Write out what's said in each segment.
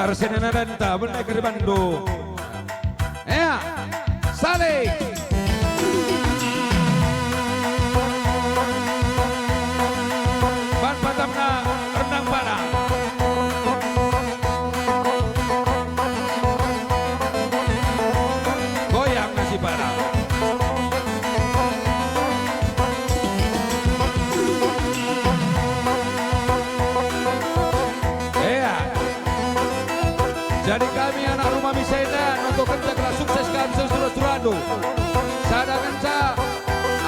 Bantar Senenadanta Bendekar Bandung. Ya, saling. Ban Patamna rendang panah. Goyang nasi padang. Jadi kami anak rumah Misena untuk kerja sukseskan sesuatu sadangan sa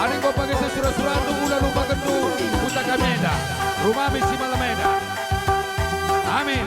aning ko pagi sesuatu udah lupa kendu buta kameda rumah misi malameda amin.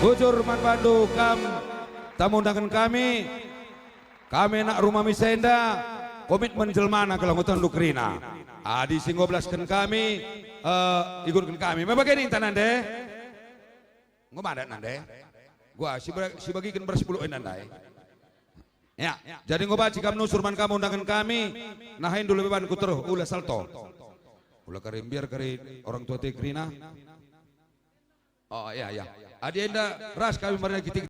Bujur Man Bandung tamu undangan kami nak rumah Misenda komitmen jelmana kelangutan Lukrina Adi singoblaskan kami, ikutkan kami. Membagi tanande, ngomadat nande. Gua si bagikan bersepuluh nandai. Ya, jadi ngobat jika surman kamu undangan kami, nahain dulu beban kuteruh, ulah salto. Ulah karim biar kari orang tua tegrina. Oh iya. Adi enda ras kami mereka